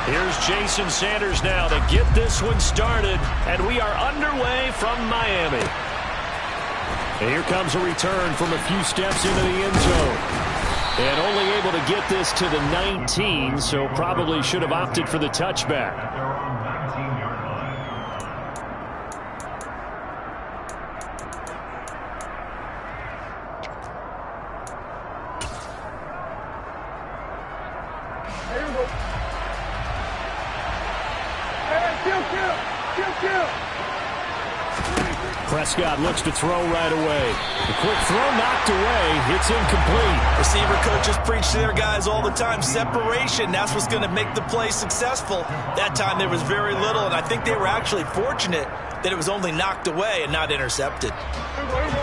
Here's Jason Sanders now to get this one started, and we are underway from Miami. And here comes a return from a few steps into the end zone. And only able to get this to the 19, so probably should have opted for the touchback. Prescott looks to throw right away. The quick throw knocked away. It's incomplete. Receiver coaches preach to their guys all the time. Separation, that's what's going to make the play successful. That time there was very little, and I think they were actually fortunate that it was only knocked away and not intercepted.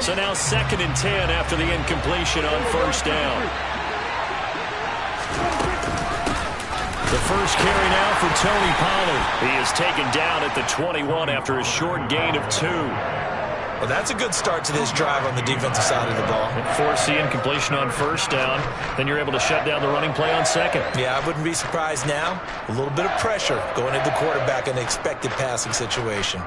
So now 2nd and 10 after the incompletion on first down. The first carry now for Tony Pollard. He is taken down at the 21 after a short gain of 2. Well, that's a good start to this drive on the defensive side of the ball. Force the incompletion on first down. Then you're able to shut down the running play on second. Yeah, I wouldn't be surprised now. A little bit of pressure going into the quarterback in an expected passing situation.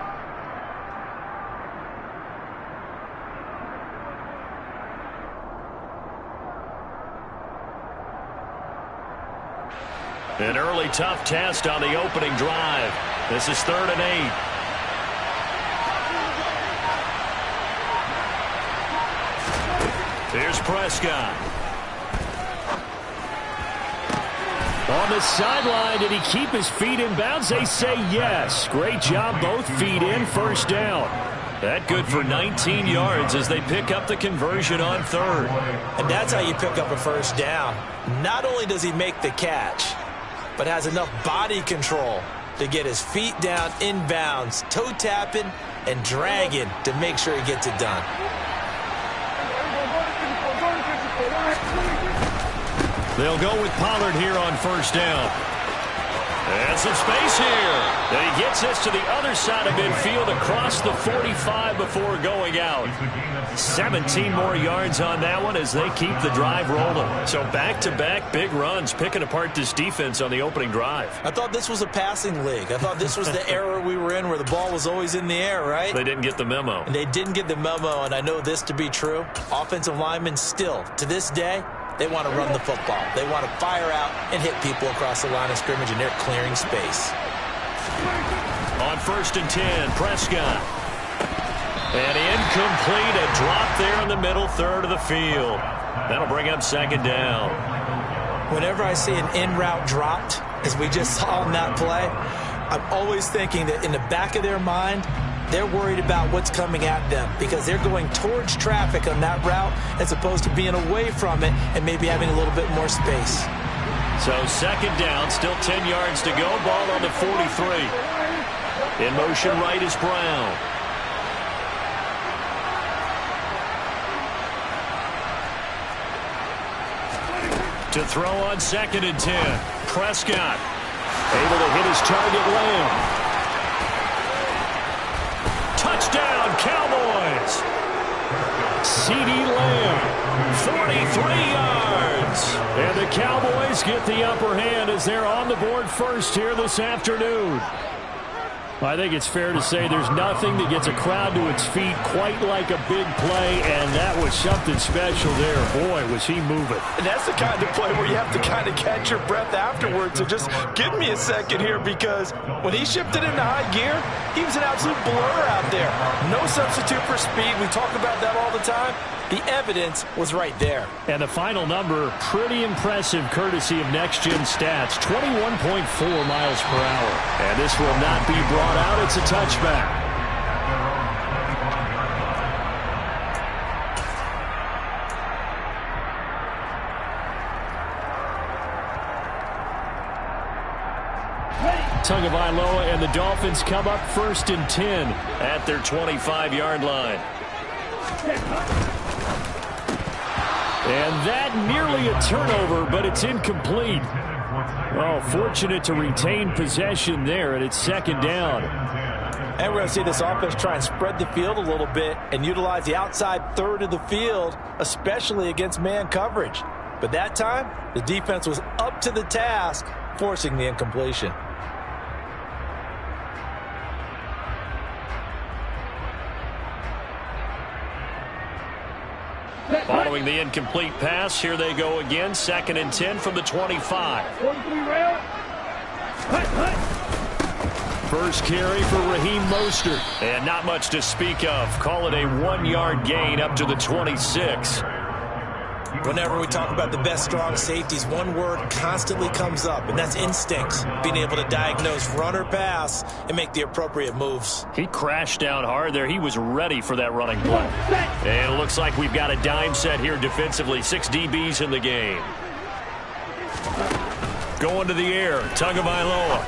An early tough test on the opening drive. This is 3rd and 8. Here's Prescott. On the sideline, did he keep his feet in bounds? They say yes. Great job, both feet in, first down. That good for 19 yards as they pick up the conversion on 3rd. And that's how you pick up a first down. Not only does he make the catch, but has enough body control to get his feet down inbounds, toe tapping and dragging to make sure he gets it done. They'll go with Pollard here on first down. And some space here. And he gets this to the other side of midfield across the 45 before going out. 17 more yards on that one as they keep the drive rolling. So back-to-back big runs, picking apart this defense on the opening drive. I thought this was a passing league. I thought this was the era we were in where the ball was always in the air, right? They didn't get the memo. And they didn't get the memo, and I know this to be true. Offensive linemen still, to this day, they want to run the football. They want to fire out and hit people across the line of scrimmage, and they're clearing space. On 1st and 10, Prescott. And incomplete, a drop there in the middle third of the field. That'll bring up 2nd down. Whenever I see an in-route dropped, as we just saw in that play, I'm always thinking that in the back of their mind, they're worried about what's coming at them because they're going towards traffic on that route as opposed to being away from it and maybe having a little bit more space. So 2nd down, still 10 yards to go. Ball on the 43. In motion right is Brown. To throw on 2nd and 10. Prescott able to hit his target, Lamb. Touchdown, Cowboys. CeeDee Lamb, 43 yards. And the Cowboys get the upper hand as they're on the board first here this afternoon. I think it's fair to say there's nothing that gets a crowd to its feet quite like a big play, and that was something special there. Boy, was he moving. And that's the kind of play where you have to kind of catch your breath afterwards. So just give me a second here because when he shifted into high gear, he was an absolute blur out there. No substitute for speed. We talk about that all the time. The evidence was right there. And the final number, pretty impressive courtesy of Next Gen Stats, 21.4 miles per hour. And this will not be brought out. It's a touchback. Tagovailoa and the Dolphins come up 1st and 10 at their 25-yard line. And that nearly a turnover, but it's incomplete. Oh, fortunate to retain possession there, and it's 2nd down. And we're going to see this offense try and spread the field a little bit and utilize the outside third of the field, especially against man coverage. But that time, the defense was up to the task, forcing the incompletion. Following the incomplete pass, here they go again. 2nd and 10 from the 25. First carry for Raheem Mostert. And not much to speak of. Call it a 1-yard gain up to the 26. Whenever we talk about the best strong safeties, one word constantly comes up, and that's instincts. Being able to diagnose run or pass and make the appropriate moves. He crashed down hard there. He was ready for that running play. And it looks like we've got a dime set here defensively. 6 DBs in the game. Going to the air. Tagovailoa.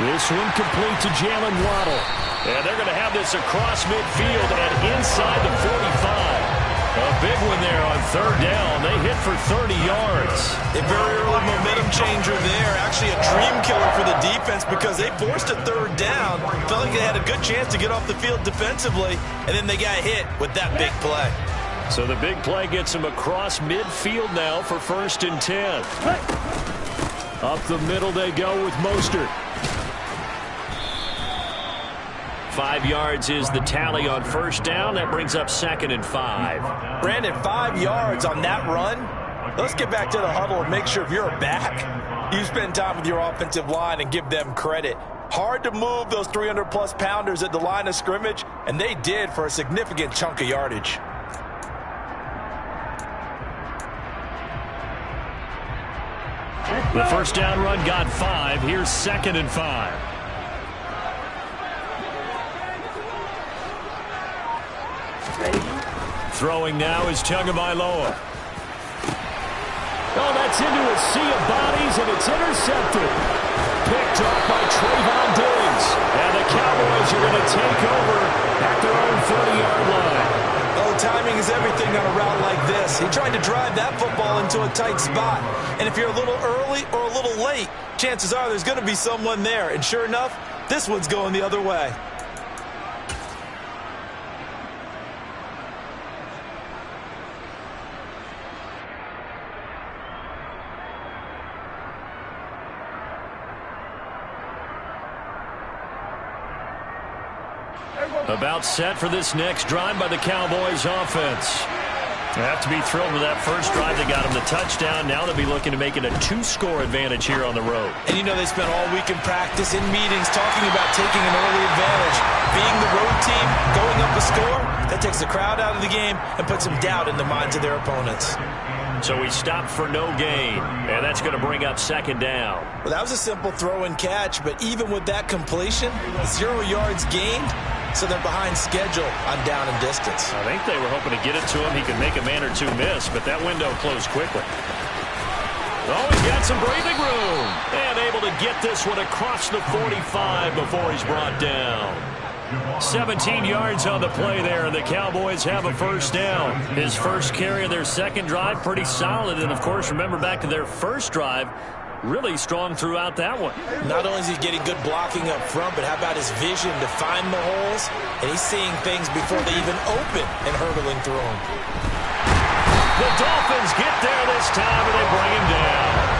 This one complete to Jalen Waddle. And they're going to have this across midfield and inside the 45. A big one there on 3rd down. They hit for 30 yards. A very early momentum changer there. Actually a dream killer for the defense because they forced a 3rd down. Felt like they had a good chance to get off the field defensively, and then they got hit with that big play. So the big play gets them across midfield now for 1st and 10. Up the middle they go with Mostert. 5 yards is the tally on 1st down. That brings up 2nd and 5. Brandon, 5 yards on that run. Let's get back to the huddle and make sure if you're a back, you spend time with your offensive line and give them credit. Hard to move those 300-plus pounders at the line of scrimmage, and they did for a significant chunk of yardage. The 1st down run got 5. Here's 2nd and 5. Throwing now is Tagovailoa. Oh, that's into a sea of bodies, and it's intercepted. Picked off by Trayvon Diggs. And the Cowboys are going to take over at their own 30-yard line. Oh, timing is everything on a route like this. He tried to drive that football into a tight spot. And if you're a little early or a little late, chances are there's going to be someone there. And sure enough, this one's going the other way. About set for this next drive by the Cowboys offense. They have to be thrilled with that first drive. They got them the touchdown. Now they'll be looking to make it a 2-score advantage here on the road. And you know they spent all week in practice, in meetings, talking about taking an early advantage. Being the road team, going up a score, that takes the crowd out of the game and puts some doubt in the minds of their opponents. So he stopped for no gain, and that's going to bring up 2nd down. Well, that was a simple throw and catch, but even with that completion, 0 yards gained, so they're behind schedule on down and distance. I think they were hoping to get it to him. He could make a man or two miss, but that window closed quickly. Oh, he's got some breathing room. And able to get this one across the 45 before he's brought down. 17 yards on the play there, and the Cowboys have a 1st down. His first carry of their 2nd drive, pretty solid. And, of course, remember back to their first drive, really strong throughout that one. Not only is he getting good blocking up front, but how about his vision to find the holes? And he's seeing things before they even open and hurdling through them. The Dolphins get there this time, and they bring him down.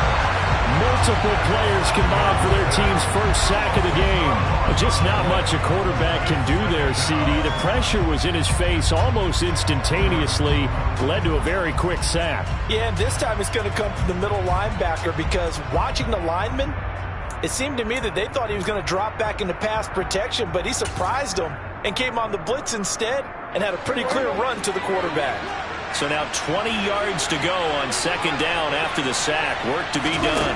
Multiple players combined for their team's first sack of the game. Just not much a quarterback can do there, CD. The pressure was in his face almost instantaneously, led to a very quick sack. Yeah, and this time it's going to come from the middle linebacker because watching the lineman, it seemed to me that they thought he was going to drop back into pass protection, but he surprised them and came on the blitz instead and had a pretty clear run to the quarterback. So now 20 yards to go on 2nd down after the sack. Work to be done.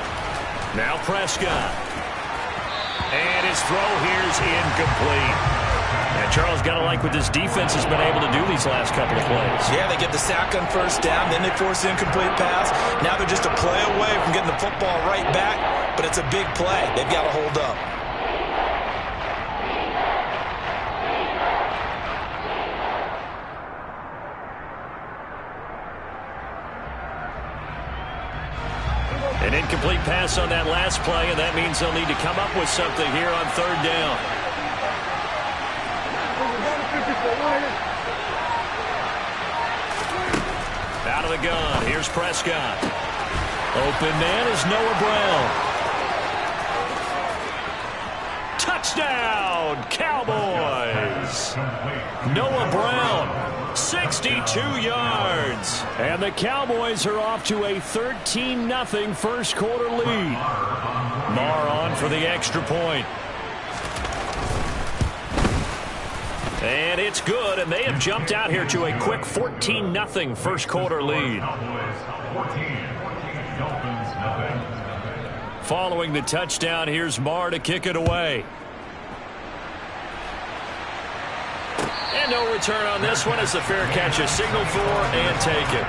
Now Prescott. And his throw here's incomplete. And Charles, got to like what this defense has been able to do these last couple of plays. Yeah, they get the sack on 1st down, then they force the incomplete pass. Now they're just a play away from getting the football right back, but it's a big play. They've got to hold up. An incomplete pass on that last play, and that means they'll need to come up with something here on 3rd down. Out of the gun. Here's Prescott. Open man is Noah Brown. Touchdown, Cowboys. Noah Brown, 6 62 yards. And the Cowboys are off to a 13-0 first quarter lead. Marr on for the extra point. And it's good, and they have jumped out here to a quick 14-0 first quarter lead. Following the touchdown, here's Marr to kick it away. And no return on this one as the fair catch is signaled for and taken.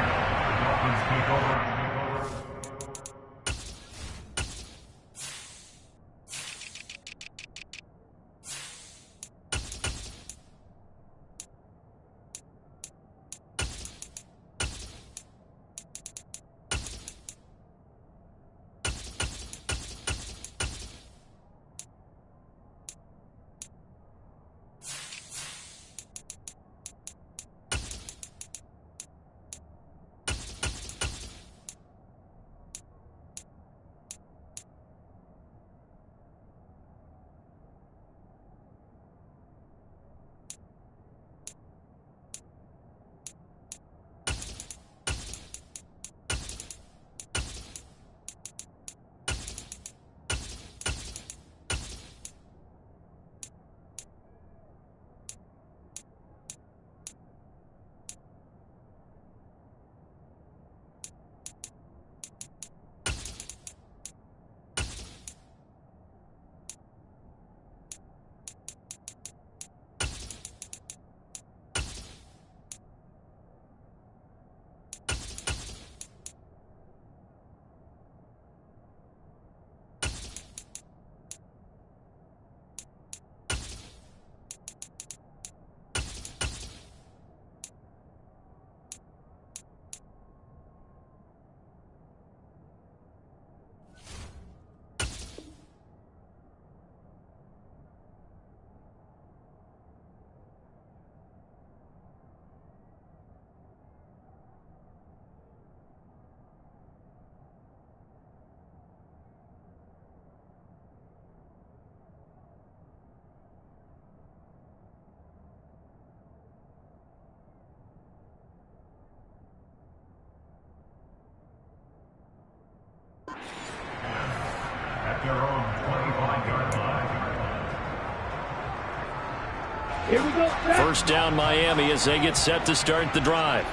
Here we go. First down Miami as they get set to start the drive.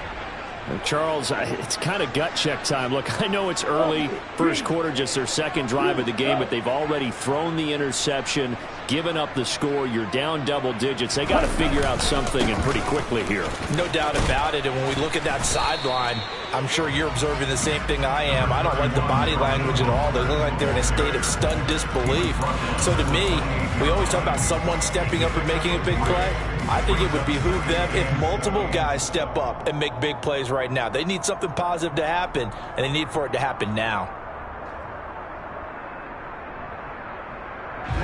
Charles, it's kind of gut check time. Look, I know it's early, first quarter, just their second drive of the game, but they've already thrown the interception, given up the score. You're down double digits. They got to figure out something, and pretty quickly here. No doubt about it, and when we look at that sideline, I'm sure you're observing the same thing I am. I don't like the body language at all. They look like they're in a state of stunned disbelief. So to me, we always talk about someone stepping up and making a big play. I think it would behoove them if multiple guys step up and make big plays right now. They need something positive to happen, and they need for it to happen now.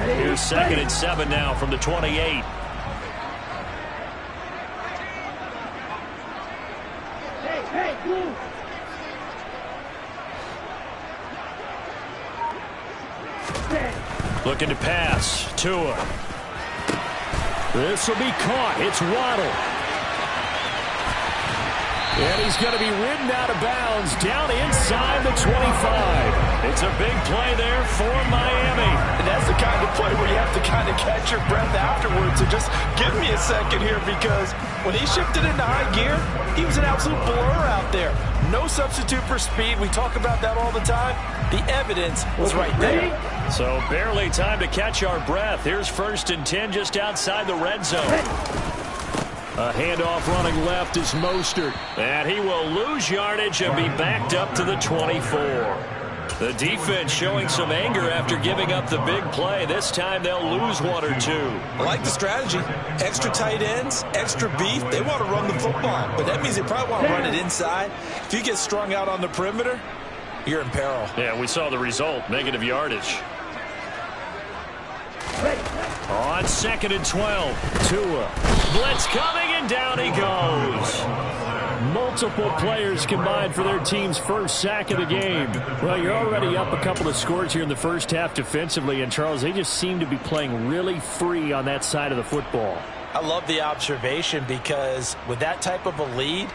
Here's 2nd and 7 now from the 28. Looking to pass. Tua. This will be caught. It's Waddle. And he's going to be ridden out of bounds down inside the 25. It's a big play there for Miami. And that's the kind of play where you have to kind of catch your breath afterwards. So just give me a second here, because when he shifted into high gear, he was an absolute blur out there. No substitute for speed. We talk about that all the time. The evidence was right there. So barely time to catch our breath. Here's 1st and 10 just outside the red zone. A handoff running left is Mostert. And he will lose yardage and be backed up to the 24. The defense showing some anger after giving up the big play. This time they'll lose 1 or 2. I like the strategy. Extra tight ends, extra beef. They want to run the football, but that means they probably want to run it inside. If you get strung out on the perimeter, you're in peril. Yeah, we saw the result. Negative yardage. On 2nd and 12, Tua. Blitz coming, and down he goes. Multiple players combined for their team's first sack of the game. Well, you're already up a couple of scores here in the first half defensively, and Charles, they just seem to be playing really free on that side of the football. I love the observation because with that type of a lead,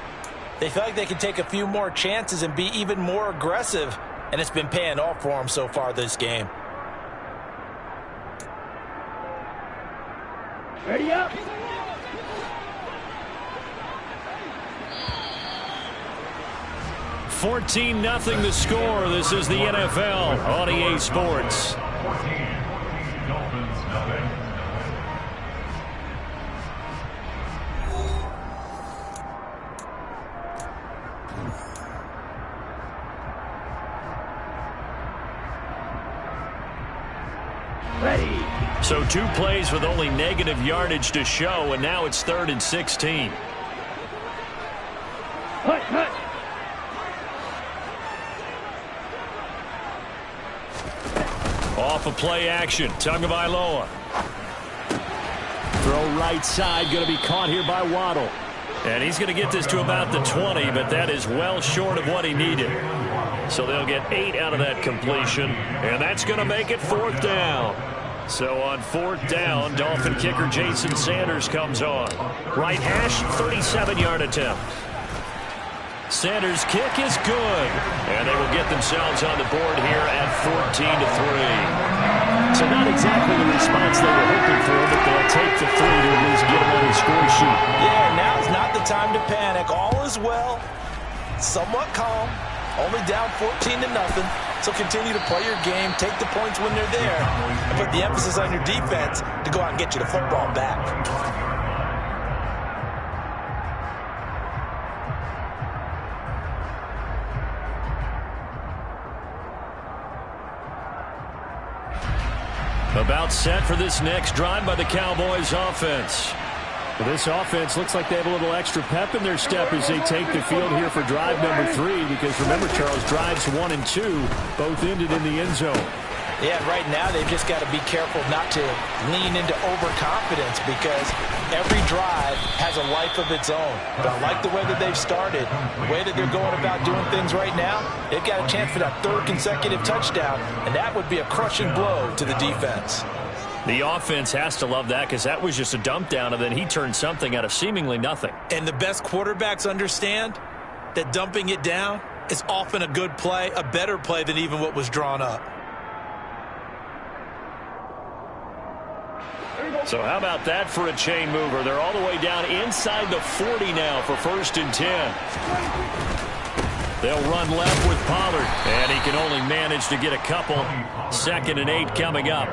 they feel like they can take a few more chances and be even more aggressive, and it's been paying off for them so far this game. Ready up. $14-0 the score. This is the NFL on EA Sports. So 2 plays with only negative yardage to show, and now it's 3rd and 16. Off of play action, Tagovailoa. Throw right side, going to be caught here by Waddle. And he's going to get this to about the 20, but that is well short of what he needed. So they'll get 8 out of that completion, and that's going to make it 4th down. So on 4th down, Dolphin kicker Jason Sanders comes on. Right hash, 37-yard attempt. Sanders' kick is good, and they will get themselves on the board here at 14-3. So not exactly the response they were hoping for, but they'll take the 3 to at least get them on the score sheet. Yeah, now's not the time to panic. All is well, somewhat calm, only down 14-0. So continue to play your game, take the points when they're there, and put the emphasis on your defense to go out and get you the football back. About set for this next drive by the Cowboys offense. Well, this offense looks like they have a little extra pep in their step as they take the field here for drive number 3, because remember, Charles, drives 1 and 2 both ended in the end zone. Yeah, right now they've just got to be careful not to lean into overconfidence, because every drive has a life of its own. But I like the way that they've started, the way that they're going about doing things right now. They've got a chance for that 3rd consecutive touchdown, and that would be a crushing blow to the defense. The offense has to love that, because that was just a dump down, and then he turned something out of seemingly nothing. And the best quarterbacks understand that dumping it down is often a good play, a better play than even what was drawn up. So how about that for a chain mover? They're all the way down inside the 40 now for 1st and 10. They'll run left with Pollard, and he can only manage to get a couple. 2nd and 8 coming up.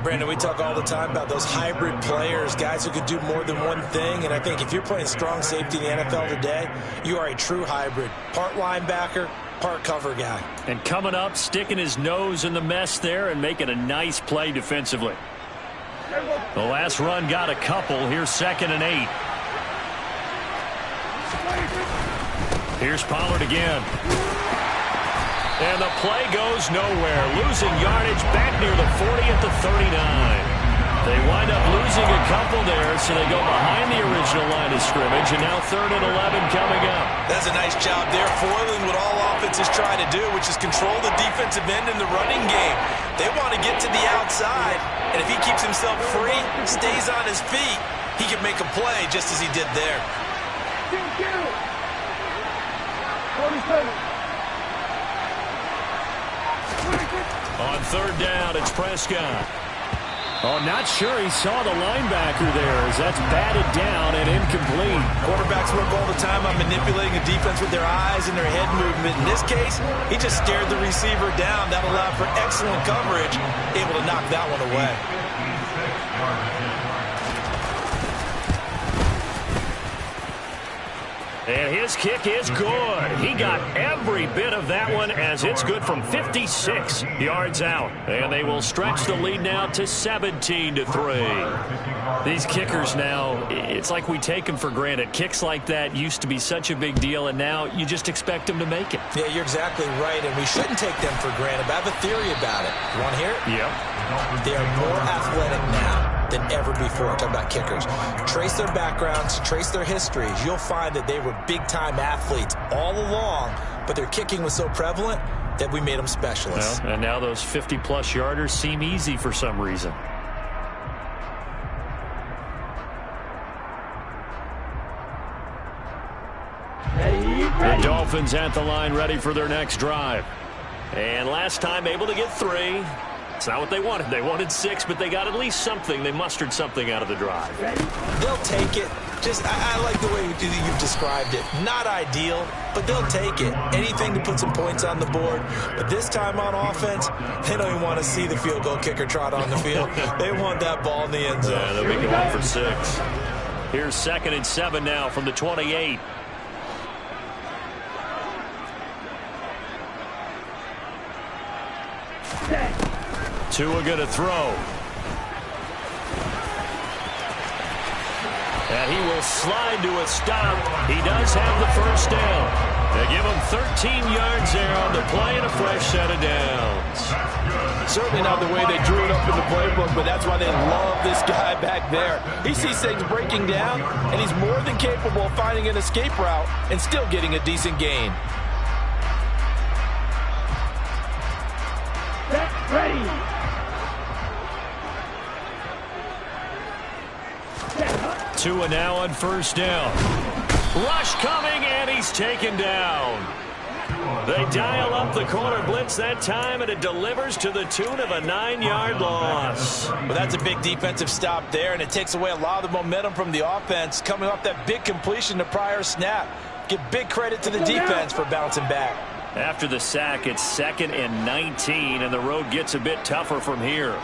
Brandon, we talk all the time about those hybrid players, guys who can do more than one thing, and I think if you're playing strong safety in the NFL today, you are a true hybrid. Part linebacker, part cover guy. And coming up, sticking his nose in the mess there and making a nice play defensively. The last run got a couple. Here's 2nd and 8. Here's Pollard again. And the play goes nowhere. Losing yardage back near the 40 at the 39. They wind up losing a couple there, so they go behind the original line of scrimmage, and now 3rd and 11 coming up. That's a nice job there, foiling what all offenses try to do, which is control the defensive end in the running game. They want to get to the outside, and if he keeps himself free, stays on his feet, he can make a play just as he did there. 47. On 3rd down, it's Prescott. Oh, not sure he saw the linebacker there, as that's batted down and incomplete. Quarterbacks work all the time on manipulating a defense with their eyes and their head movement. In this case, he just stared the receiver down. That allowed for excellent coverage, able to knock that one away. And his kick is good. He got every bit of that one, as it's good from 56 yards out. And they will stretch the lead now to 17-3. These kickers now, it's like we take them for granted. Kicks like that used to be such a big deal, and now you just expect them to make it. Yeah, you're exactly right, and we shouldn't take them for granted. But I have a theory about it. You want to hear it? Yep. They are more athletic now than ever before. Talking about kickers. Trace their backgrounds, trace their histories. You'll find that they were big-time athletes all along, but their kicking was so prevalent that we made them specialists. Well, and now those 50-plus yarders seem easy for some reason. Dolphins at the line, ready for their next drive. And last time able to get 3. It's not what they wanted. They wanted 6, but they got at least something. They mustered something out of the drive. They'll take it. I like the way you've described it. Not ideal, but they'll take it. Anything to put some points on the board. But this time on offense, they don't even want to see the field goal kicker trot on the field. They want that ball in the end zone. Yeah, they'll be going for 6. Here's 2nd and 7 now from the 28. Tua going to throw. And he will slide to a stop. He does have the first down. They give him 13 yards there on the play and a fresh set of downs. Certainly not the way they drew it up in the playbook, but that's why they love this guy back there. He sees things breaking down, and he's more than capable of finding an escape route and still getting a decent gain. Ready. Tua now on first down. Rush coming, and he's taken down. They dial up the corner blitz that time, and it delivers to the tune of a 9-yard loss. Well, that's a big defensive stop there, and it takes away a lot of the momentum from the offense coming off that big completion the prior snap. Give big credit to the defense for bouncing back. After the sack, it's 2nd and 19, and the road gets a bit tougher from here.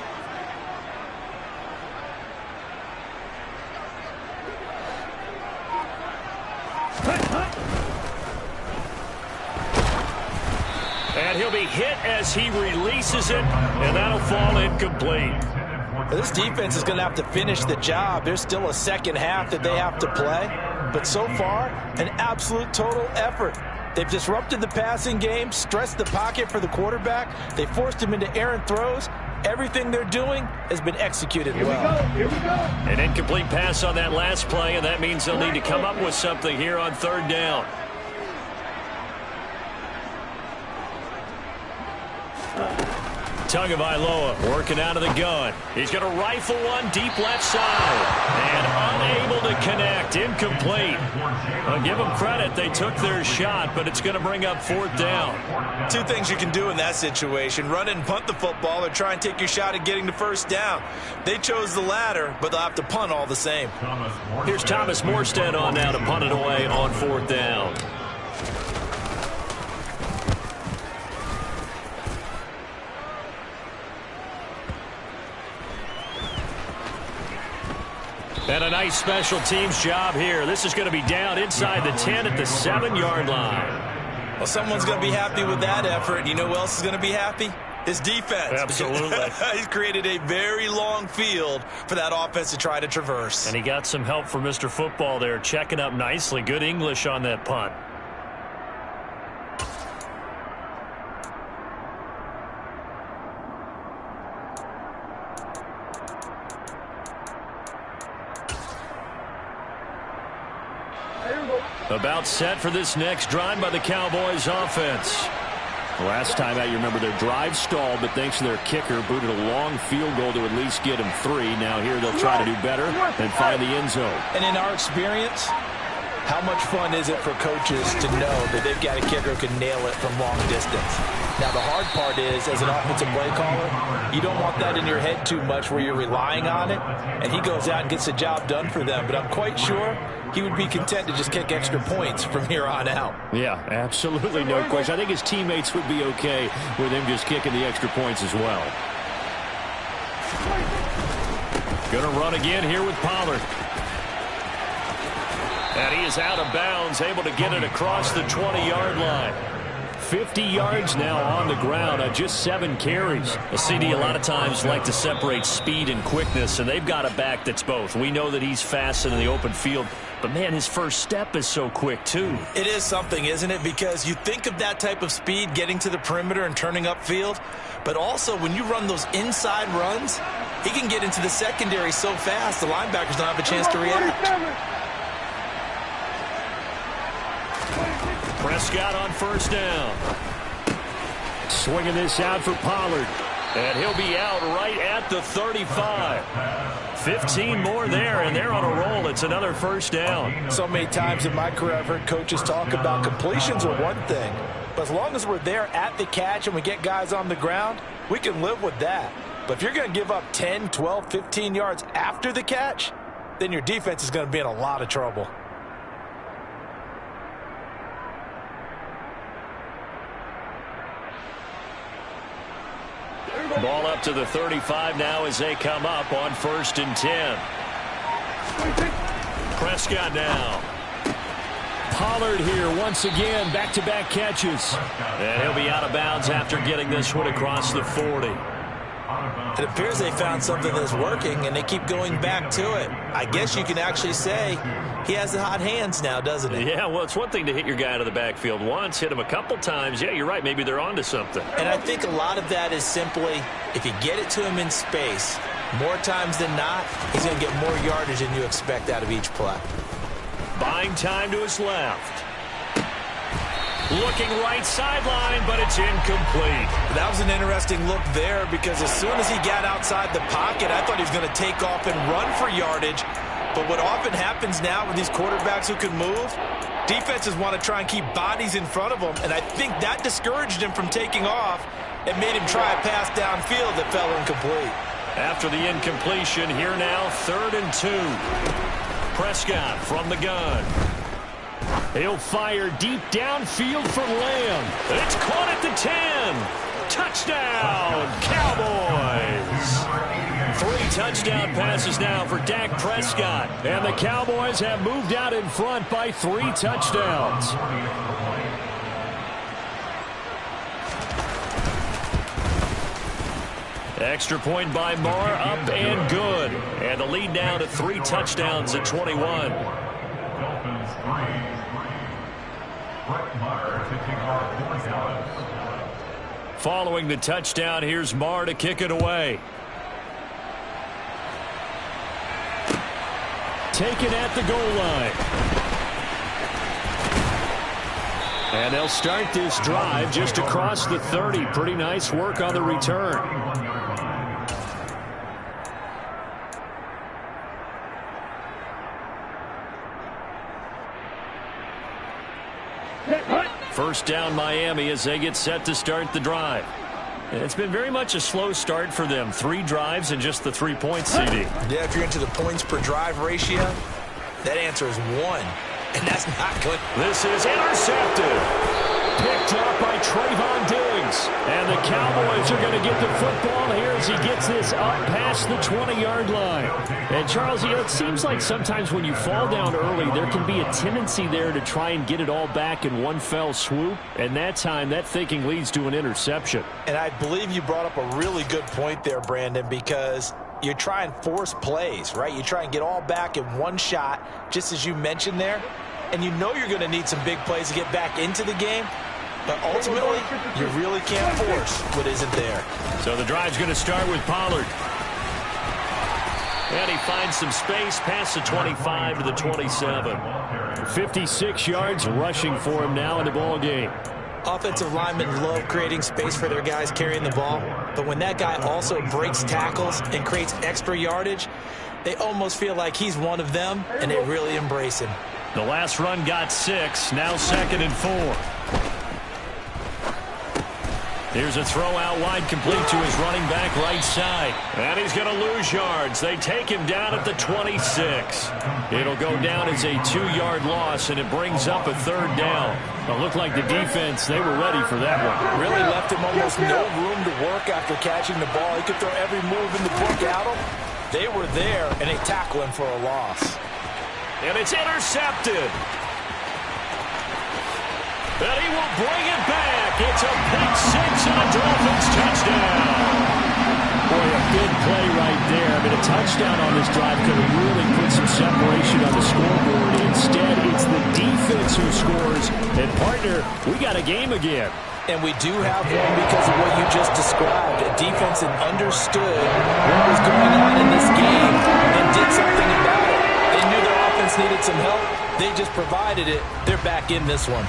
And he'll be hit as he releases it, and that'll fall incomplete. This defense is going to have to finish the job. There's still a second half that they have to play. But so far, an absolute total effort. They've disrupted the passing game, stressed the pocket for the quarterback. They forced him into errant throws. Everything they're doing has been executed well. Here we go. An incomplete pass on that last play, and that means they'll need to come up with something here on 3rd down. Tagovailoa working out of the gun. He's going to rifle one deep left side. And unable to connect. Incomplete. I'll give them credit. They took their shot, but it's going to bring up 4th down. 2 things you can do in that situation. Run it and punt the football, or try and take your shot at getting the first down. They chose the latter, but they'll have to punt all the same. Here's Thomas Morstead on now to punt it away on 4th down. And a nice special teams job here. This is going to be down inside the 10 at the 7-yard line. Well, someone's going to be happy with that effort. You know who else is going to be happy? His defense. Absolutely. He's created a very long field for that offense to try to traverse. And he got some help from Mr. Football there, checking up nicely. Good English on that punt. About set for this next drive by the Cowboys offense. Last time out, you remember their drive stalled, but thanks to their kicker, booted a long field goal to at least get him 3. Now here they'll try to do better and find the end zone. And in our experience, how much fun is it for coaches to know that they've got a kicker who can nail it from long distance? Now, the hard part is, as an offensive play caller, you don't want that in your head too much where you're relying on it, and he goes out and gets the job done for them. But I'm quite sure he would be content to just kick extra points from here on out. Yeah, absolutely, no question. I think his teammates would be okay with him just kicking the extra points as well. Going to run again here with Pollard. And he is out of bounds, able to get it across the 20-yard line. 50 yards now on the ground on just 7 carries. A CD a lot of times like to separate speed and quickness, and they've got a back that's both. We know that he's fast in the open field, but, man, his first step is so quick, too. It is something, isn't it? Because you think of that type of speed getting to the perimeter and turning upfield, but also when you run those inside runs, he can get into the secondary so fast the linebackers don't have a chance to react. Prescott on first down. Swinging this out for Pollard. And he'll be out right at the 35. 15 more there, and they're on a roll. It's another first down. So many times in my career, I've heard coaches talk about completions are one thing, but as long as we're there at the catch and we get guys on the ground, we can live with that. But if you're going to give up 10, 12, 15 yards after the catch, then your defense is going to be in a lot of trouble. Ball up to the 35 now as they come up on 1st and 10. Prescott now. Pollard here once again, back-to-back catches. And he'll be out of bounds after getting this one across the 40. It appears they found something that's working, and they keep going back to it. I guess you can actually say he has the hot hands now, doesn't he? Yeah, well, it's one thing to hit your guy out of the backfield once, hit him a couple times. Yeah, you're right. Maybe they're onto something. And I think a lot of that is simply if you get it to him in space, more times than not, he's going to get more yardage than you expect out of each play. Buying time to his left. Looking right sideline, but it's incomplete. That was an interesting look there because as soon as he got outside the pocket, I thought he was going to take off and run for yardage. But what often happens now with these quarterbacks who can move, defenses want to try and keep bodies in front of them, and I think that discouraged him from taking off and made him try a pass downfield that fell incomplete. After the incompletion, here now, 3rd and 2. Prescott from the gun. He'll fire deep downfield for Lamb. It's caught at the 10. Touchdown, Cowboys. 3 touchdown passes now for Dak Prescott. And the Cowboys have moved out in front by 3 touchdowns. Extra point by Marr, up and good. And the lead now to 3 touchdowns at 21. Following the touchdown, here's Marr to kick it away. Taken at the goal line. And they'll start this drive just across the 30. Pretty nice work on the return. First down Miami as they get set to start the drive. It's been very much a slow start for them. 3 drives and just the 3 points, CD. Yeah, if you're into the points per drive ratio, that answer is 1. And that's not good. This is intercepted. Picked up by Trayvon Diggs. And the Cowboys are going to get the football here as he gets this up past the 20-yard line. And, Charles, it seems like sometimes when you fall down early, there can be a tendency there to try and get it all back in one fell swoop. And that time, that thinking leads to an interception. And I believe you brought up a really good point there, Brandon, because you try and force plays, right? You try and get all back in one shot, just as you mentioned there. And you know you're going to need some big plays to get back into the game. But ultimately, you really can't force what isn't there. So the drive's going to start with Pollard. And he finds some space past the 25 to the 27. 56 yards rushing for him now in the ball game. Offensive linemen love creating space for their guys carrying the ball. But when that guy also breaks tackles and creates extra yardage, they almost feel like he's one of them, and they really embrace him. The last run got 6, now 2nd and 4. Here's a throw out wide, complete to his running back right side. And he's going to lose yards. They take him down at the 26. It'll go down as a 2-yard loss, and it brings up a 3rd down. It looked like the defense, they were ready for that one. Really left him almost no room to work after catching the ball. He could throw every move in the book at him. They were there, and they tackle him for a loss. And it's intercepted. And he will bring it back. It's a pick 6 and a Dolphins touchdown. Boy, a big play right there. I mean, a touchdown on this drive could have really put some separation on the scoreboard. Instead, it's the defense who scores. And, partner, we got a game again. And we do have one because of what you just described. A defense that understood what was going on in this game and did something about it. They knew their offense needed some help. They just provided it. They're back in this one.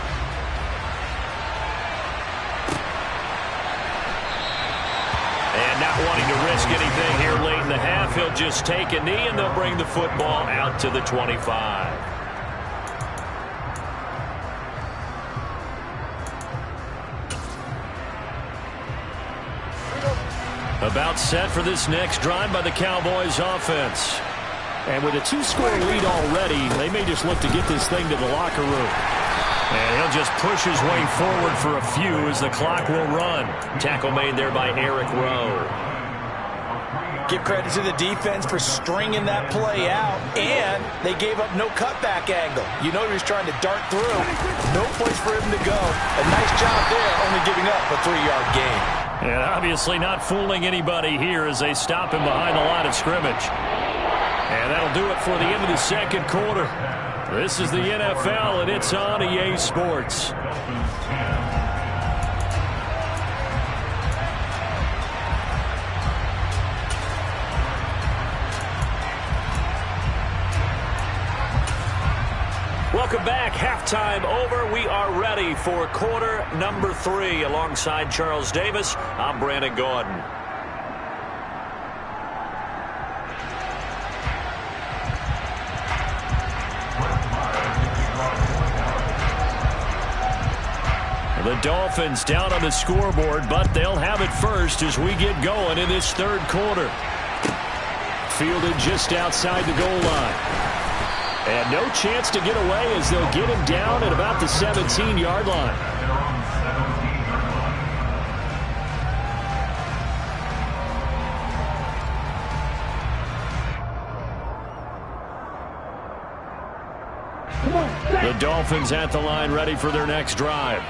And Not wanting to risk anything here late in the half, he'll just take a knee, and they'll bring the football out to the 25. About set for this next drive by the Cowboys offense. And with a 2-score lead already, they may just look to get this thing to the locker room. And he'll just push his way forward for a few as the clock will run. Tackle made there by Eric Rowe. Give credit to the defense for stringing that play out, and they gave up no cutback angle. You know he was trying to dart through. No place for him to go. A nice job there, only giving up a 3-yard gain. And obviously not fooling anybody here as they stop him behind the line of scrimmage. And that'll do it for the end of the second quarter. This is the NFL, and it's on EA Sports. Welcome back. Halftime over. We are ready for quarter number 3. Alongside Charles Davis, I'm Brandon Gordon. The Dolphins down on the scoreboard, but they'll have it first as we get going in this third quarter. Fielded just outside the goal line. And no chance to get away as they'll get him down at about the 17-yard line. The Dolphins at the line ready for their next drive.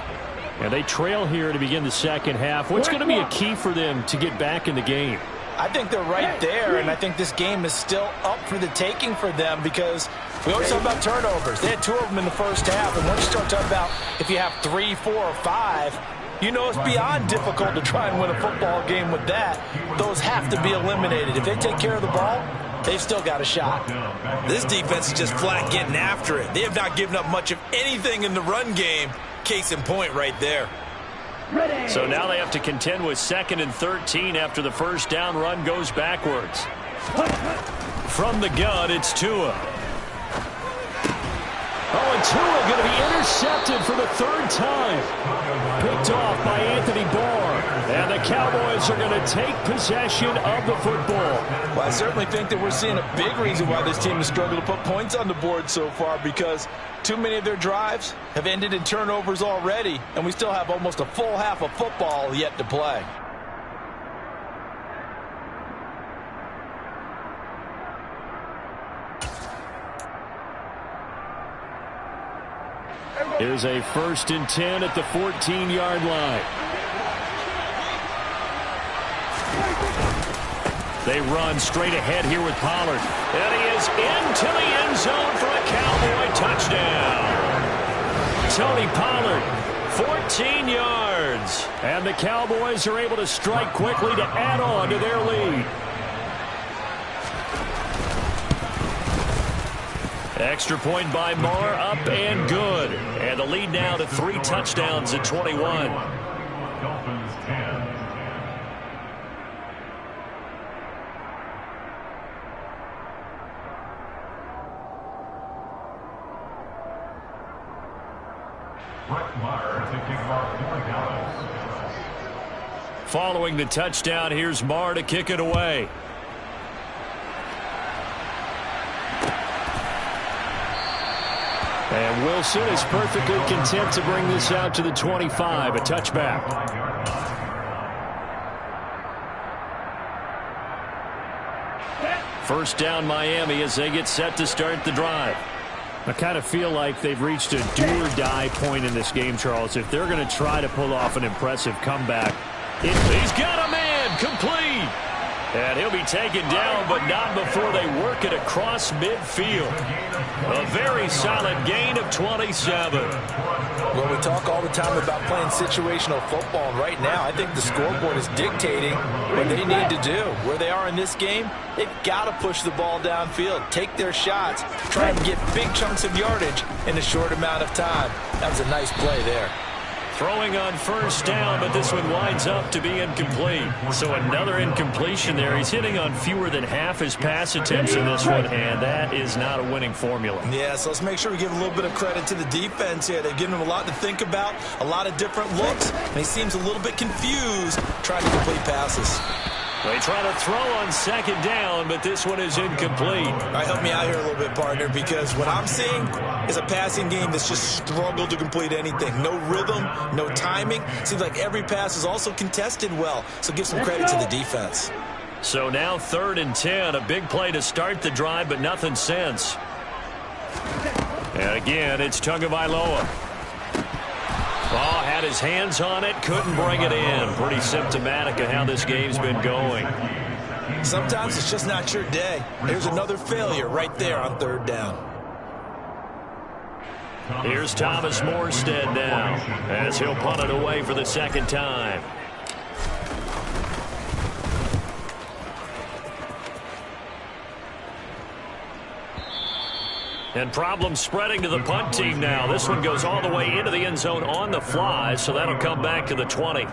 And they trail here to begin the second half. What's going to be a key for them to get back in the game? I think they're right there, and I think this game is still up for the taking for them because we always talk about turnovers. They had 2 of them in the first half, and once you start talking about if you have 3, 4, or 5, you know it's beyond difficult to try and win a football game with that. Those have to be eliminated. If they take care of the ball, they've still got a shot. This defense is just flat getting after it. They have not given up much of anything in the run game. Case in point right there. So now they have to contend with 2nd and 13 after the first down run goes backwards. From the gun, it's Tua. Oh, and Tua going to be intercepted for the 3rd time. Picked off by Anthony Barr. And the Cowboys are going to take possession of the football. Well, I certainly think that we're seeing a big reason why this team has struggled to put points on the board so far, because too many of their drives have ended in turnovers already, and we still have almost a full half of football yet to play. Here's a 1st and 10 at the 14-yard line. They run straight ahead here with Pollard. And he is into the end zone for a Cowboy touchdown. Tony Pollard, 14 yards. And the Cowboys are able to strike quickly to add on to their lead. Extra point by Marr, up and good. And the lead now to 3 touchdowns at 21. Following the touchdown, here's Marr to kick it away. And Wilson is perfectly content to bring this out to the 25, a touchback. First down Miami as they get set to start the drive. I kind of feel like they've reached a do-or-die point in this game, Charles. If they're going to try to pull off an impressive comeback, he's got a man complete. And he'll be taken down, but not before they work it across midfield. A very solid gain of 27. Well, we talk all the time about playing situational football, and right now I think the scoreboard is dictating what they need to do. Where they are in this game, they've got to push the ball downfield, take their shots, try and get big chunks of yardage in a short amount of time. That was a nice play there. Throwing on first down, but this one winds up to be incomplete. So another incompletion there. He's hitting on fewer than half his pass attempts in this one, and that is not a winning formula. Yeah, so let's make sure we give a little bit of credit to the defense here. They've given him a lot to think about, a lot of different looks, and he seems a little bit confused trying to complete passes. They try to throw on second down, but this one is incomplete. All right, help me out here a little bit, partner, because what I'm seeing is a passing game that's just struggled to complete anything. No rhythm, no timing. Seems like every pass is also contested well, so give some credit to the defense. So now 3rd and 10, a big play to start the drive, but nothing since. And again, it's Tagovailoa. Oh, had his hands on it, couldn't bring it in. Pretty symptomatic of how this game's been going. Sometimes it's just not your day. There's another failure right there on 3rd down. Here's Thomas Morstead now, as he'll punt it away for the 2nd time. And problems spreading to the punt team now. This one goes all the way into the end zone on the fly, so that'll come back to the 20.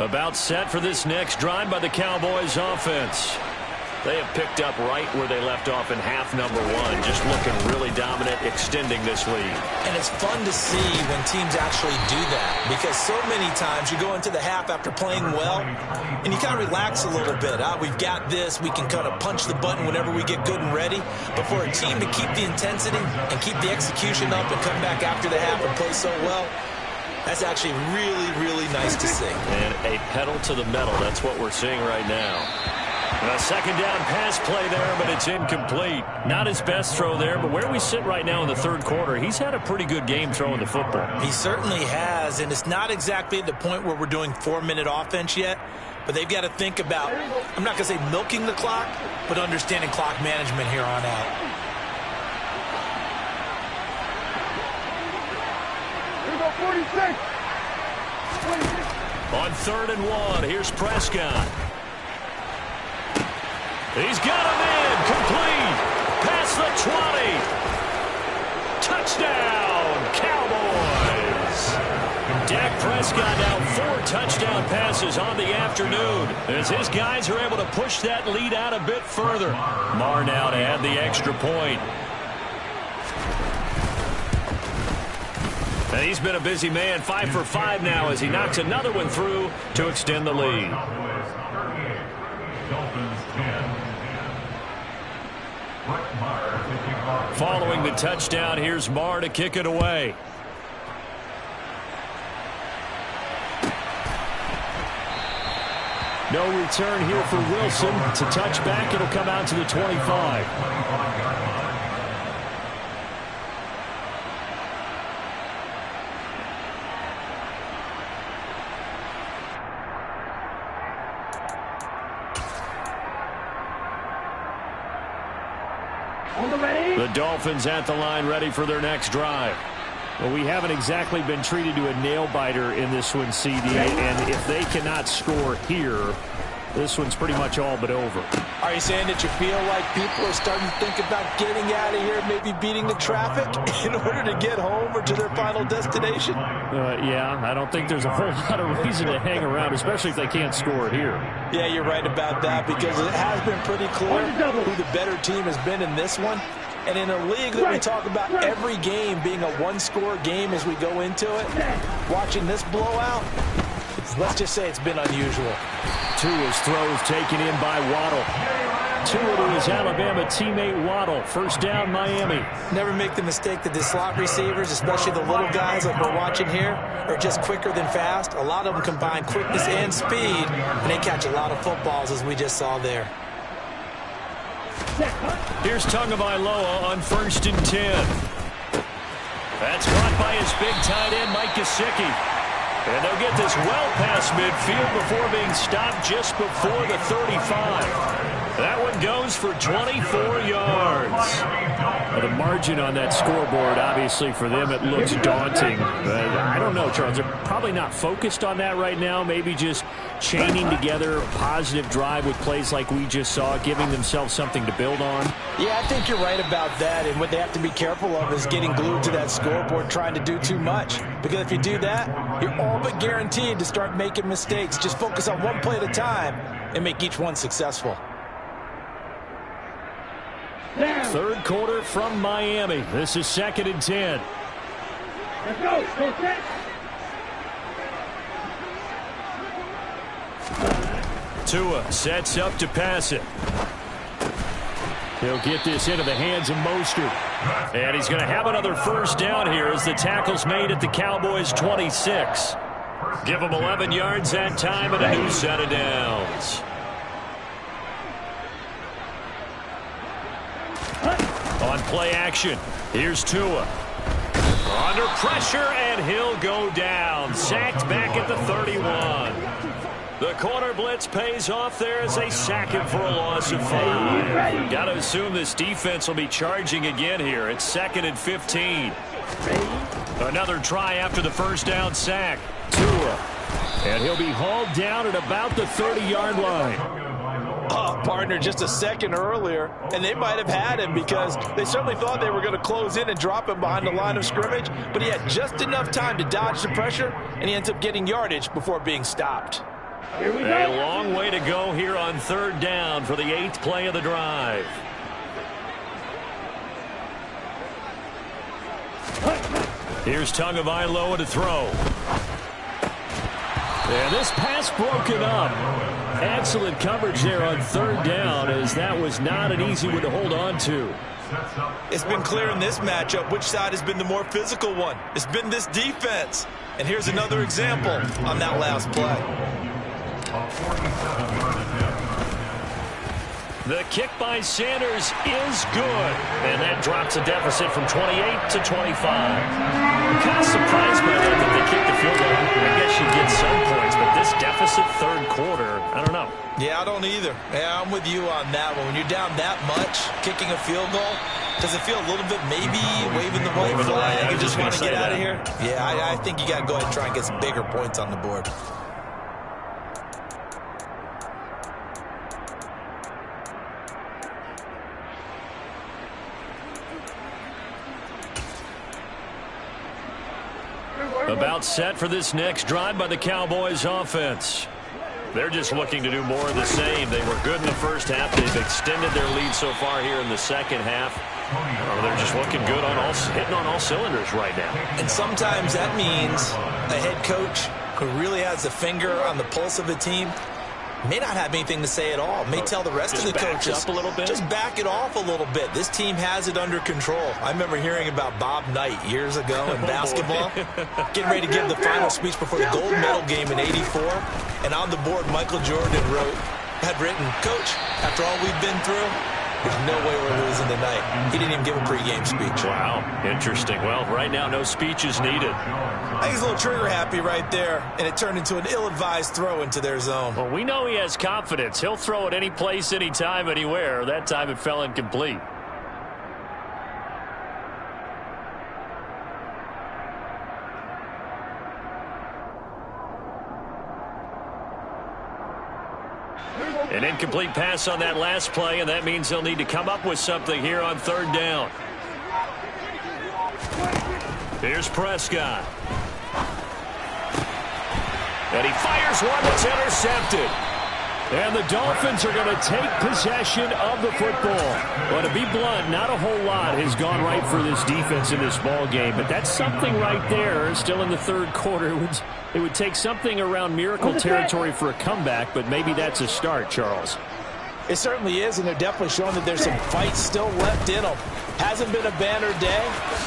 About set for this next drive by the Cowboys offense. They have picked up right where they left off in half number 1, just looking really dominant, extending this lead. And it's fun to see when teams actually do that, because so many times you go into the half after playing well, and you kind of relax a little bit. We've got this. We can kind of punch the button whenever we get good and ready. But for a team to keep the intensity and keep the execution up and come back after the half and play so well, that's actually really, really nice to see. And a pedal to the metal. That's what we're seeing right now. A 2nd down pass play there, but it's incomplete. Not his best throw there, but where we sit right now in the 3rd quarter, he's had a pretty good game throwing the football. He certainly has, and it's not exactly at the point where we're doing 4-minute offense yet, but they've got to think about, I'm not going to say milking the clock, but understanding clock management here on out. Here we go, 46. On 3rd and 1, here's Prescott. He's got him in, complete, past the 20. Touchdown, Cowboys. Dak Prescott now 4 touchdown passes on the afternoon as his guys are able to push that lead out a bit further. Marr now to add the extra point. And he's been a busy man, 5 for 5 now as he knocks another one through to extend the lead. Following the touchdown, here's Marr to kick it away. No return here for Wilson. It's a touchback. It'll come out to the 25. The Dolphins at the line ready for their next drive. Well, we haven't exactly been treated to a nail-biter in this one, CD, and if they cannot score here, this one's pretty much all but over. Are you saying that you feel like people are starting to think about getting out of here, maybe beating the traffic in order to get home or to their final destination? Yeah, I don't think there's a whole lot of reason to hang around, especially if they can't score here. Yeah, you're right about that, because it has been pretty clear who the better team has been in this one. And in a league that we talk about every game being a one-score game as we go into it, watching this blowout, let's just say it's been unusual. Tua's throws taken in by Waddle. Tua to his Alabama teammate Waddle. First down, Miami. Never make the mistake that the slot receivers, especially the little guys like we're watching here, are just quicker than fast. A lot of them combine quickness and speed, and they catch a lot of footballs, as we just saw there. Here's Tagovailoa on 1st and 10. That's caught by his big tight end, Mike Gesicki. And they'll get this well past midfield before being stopped just before the 35. That one goes for 24 yards. The margin on that scoreboard, obviously, for them, it looks daunting. But I don't know, Charles. They're probably not focused on that right now. Maybe just chaining together a positive drive with plays like we just saw, giving themselves something to build on. Yeah, I think you're right about that. And what they have to be careful of is getting glued to that scoreboard, trying to do too much. Because if you do that, you're all but guaranteed to start making mistakes. Just focus on one play at a time and make each one successful. Third quarter from Miami. This is 2nd and 10. Let's go. Go set. Tua sets up to pass it. He'll get this into the hands of Mostert. And he's going to have another first down here as the tackle's made at the Cowboys' 26. Give him 11 yards that time and a new set of downs. On play action, here's Tua. Under pressure, and he'll go down. Sacked back at the 31. The corner blitz pays off there as they sack him for a loss of 5. Got to assume this defense will be charging again here. It's 2nd and 15. Another try after the first down sack. Tua. And he'll be hauled down at about the 30-yard line. Partner just a second earlier, and they might have had him because they certainly thought they were going to close in and drop him behind the line of scrimmage, but he had just enough time to dodge the pressure, and he ends up getting yardage before being stopped. A long way to go here on 3rd down for the 8th play of the drive. Here's Tagovailoa to throw. And this pass broken up. Excellent coverage there on 3rd down, as that was not an easy one to hold on to. It's been clear in this matchup which side has been the more physical one. It's been this defense. And here's another example on that last play. The kick by Sanders is good. And that drops a deficit from 28 to 25. I'm kind of surprised by that they kicked the field goal. I guess you get some points, but this deficit 3rd quarter, I don't know. Yeah, I don't either. Yeah, I'm with you on that one. When you're down that much, kicking a field goal, does it feel a little bit maybe waving the white flag and just want to get out of here? Yeah, I think you got to go ahead and try and get some bigger points on the board. About set for this next drive by the Cowboys offense. They're just looking to do more of the same. They were good in the first half. They've extended their lead so far here in the second half. They're just looking good on hitting on all cylinders right now. And sometimes that means a head coach who really has a finger on the pulse of the team may not have anything to say at all. May tell the rest of the coaches, up a little bit. Just back it off a little bit. This team has it under control. I remember hearing about Bob Knight years ago in basketball, getting ready to give the final speech before the gold medal game in '84. And on the board, Michael Jordan had written, "Coach, after all we've been through, there's no way we're losing tonight." He didn't even give a pregame speech. Wow, interesting. Well, right now, no speech is needed. I think he's a little trigger happy right there, and it turned into an ill-advised throw into their zone. Well, we know he has confidence. He'll throw it any place, anytime, anywhere. That time it fell incomplete. An incomplete pass on that last play, and that means they'll need to come up with something here on 3rd down. Here's Prescott. And he fires one that's intercepted. And the Dolphins are going to take possession of the football. Well, to be blunt, not a whole lot has gone right for this defense in this ball game, but that's something right there. Still in the 3rd quarter. It would take something around miracle territory for a comeback, but maybe that's a start, Charles. It certainly is, and they're definitely showing that there's some fight still left in them. Hasn't been a banner day.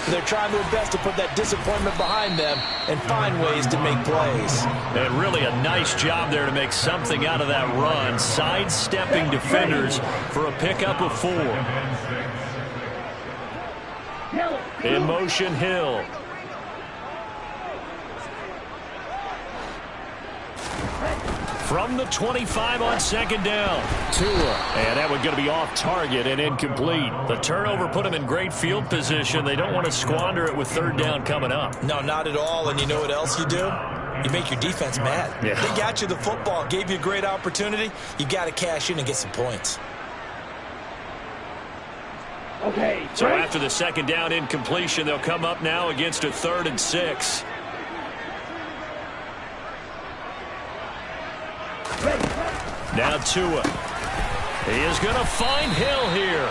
They're trying their best to put that disappointment behind them and find ways to make plays. And really a nice job there to make something out of that run, sidestepping defenders for a pickup of 4. In motion, Hill. From the 25 on second down. Tua. And that one's going to be off target and incomplete. The turnover put them in great field position. They don't want to squander it with third down coming up. No, not at all. And you know what else you do? You make your defense mad. Yeah. They got you the football, gave you a great opportunity. You got to cash in and get some points. Okay. So after the second down incompletion, they'll come up now against a 3rd and 6. Now Tua. He is going to find Hill here.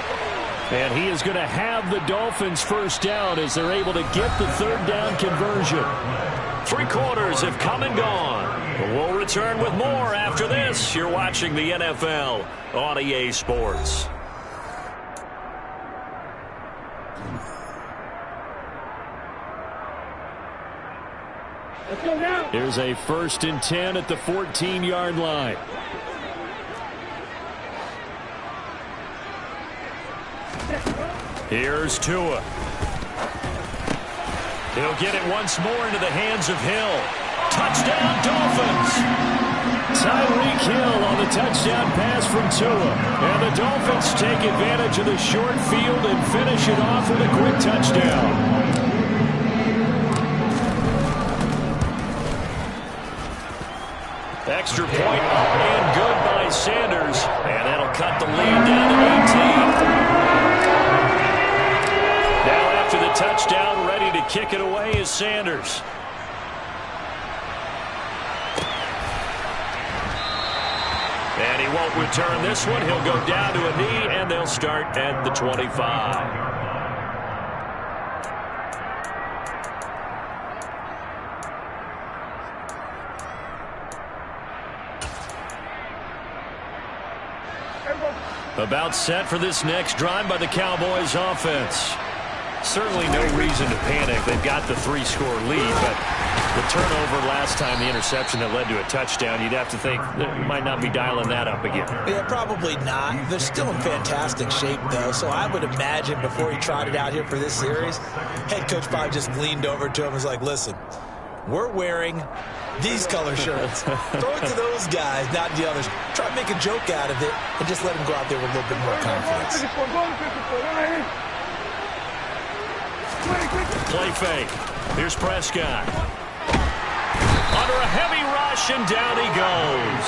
And he is going to have the Dolphins first down as they're able to get the third down conversion. 3 quarters have come and gone. We'll return with more after this. You're watching the NFL on EA Sports. Let's go now. Here's a 1st and 10 at the 14-yard line. Here's Tua. He'll get it once more into the hands of Hill. Touchdown, Dolphins! Tyreek Hill on the touchdown pass from Tua. And the Dolphins take advantage of the short field and finish it off with a quick touchdown. Extra point up and good by Sanders. And that'll cut the lead down to 18. Now after the touchdown, ready to kick it away is Sanders. And he won't return this one. He'll go down to a knee, and they'll start at the 25. About set for this next drive by the Cowboys offense. Certainly no reason to panic. They've got the 3-score lead, but the turnover last time, the interception that led to a touchdown, you'd have to think that you might not be dialing that up again. Yeah, probably not. They're still in fantastic shape, though, so I would imagine before he trotted out here for this series, head coach probably just leaned over to him and was like, listen, we're wearing these color shirts. Throw it to those guys, not the others. Try to make a joke out of it and just let them go out there with a little bit more confidence. Play fake. Here's Prescott. Under a heavy rush, and down he goes.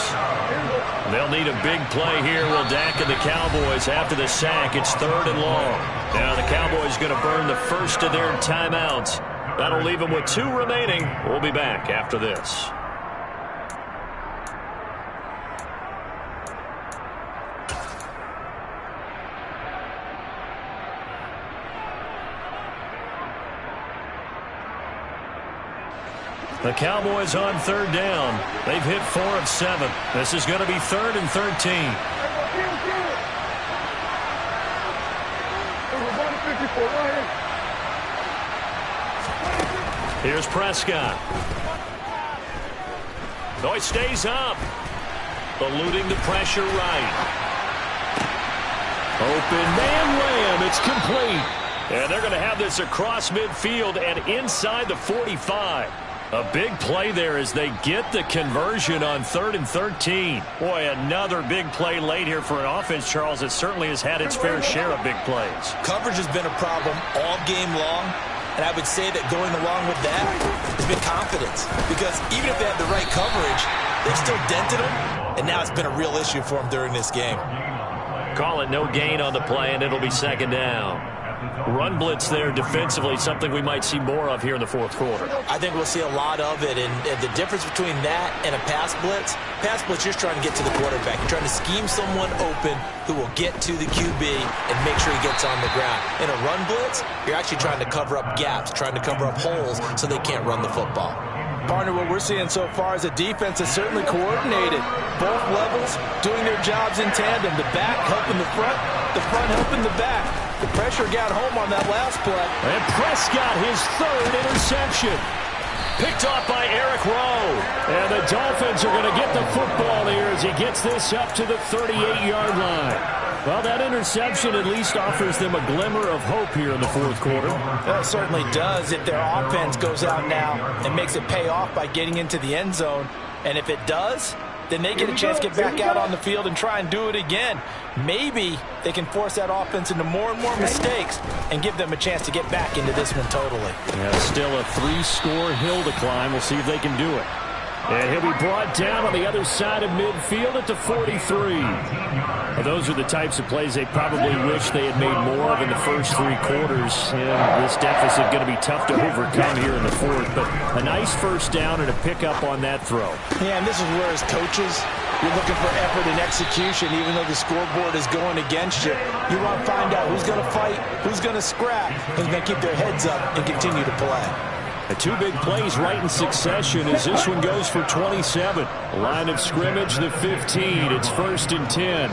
They'll need a big play here. Will Dak and the Cowboys after the sack. It's 3rd and long. Now the Cowboys going to burn the first of their timeouts. That'll leave them with 2 remaining. We'll be back after this. The Cowboys on 3rd down. They've hit 4 of 7. This is going to be 3rd and 13. Here's Prescott. Oh, he stays up. Eluding the pressure right. Open man Lamb. It's complete. And they're going to have this across midfield and inside the 45. A big play there as they get the conversion on 3rd and 13. Boy, another big play late here for an offense, Charles, that certainly has had its fair share of big plays. Coverage has been a problem all game long, and I would say that going along with that has been confidence. Because even if they have the right coverage, they've still dented them, and now it's been a real issue for them during this game. Call it no gain on the play, and it'll be 2nd down. Run blitz there defensively, something we might see more of here in the 4th quarter. I think we'll see a lot of it, and the difference between that and a pass blitz, you're trying to get to the quarterback. You're trying to scheme someone open who will get to the QB and make sure he gets on the ground. In a run blitz, you're actually trying to cover up gaps, trying to cover up holes so they can't run the football. Partner, what we're seeing so far is a defense that's certainly coordinated. Both levels doing their jobs in tandem. The back helping the front helping the back. The pressure got home on that last play. And Prescott, his 3rd interception. Picked off by Eric Rowe. And the Dolphins are going to get the football here as he gets this up to the 38-yard line. Well, that interception at least offers them a glimmer of hope here in the 4th quarter. Well, it certainly does if their offense goes out now and makes it pay off by getting into the end zone. And if it does, then they get a chance to get back out on the field and try and do it again. Maybe they can force that offense into more and more mistakes and give them a chance to get back into this one totally. Yeah, still a 3-score hill to climb. We'll see if they can do it. And he'll be brought down on the other side of midfield at the 43. Well, those are the types of plays they probably wish they had made more of in the first 3 quarters. And this deficit going to be tough to overcome here in the fourth. But a nice first down and a pickup on that throw. Yeah, and this is where, as coaches, you're looking for effort and execution. Even though the scoreboard is going against you, you want to find out who's going to fight, who's going to scrap, who's going to keep their heads up and continue to play. The 2 big plays right in succession as this one goes for 27. Line of scrimmage, the 15. It's 1st and 10.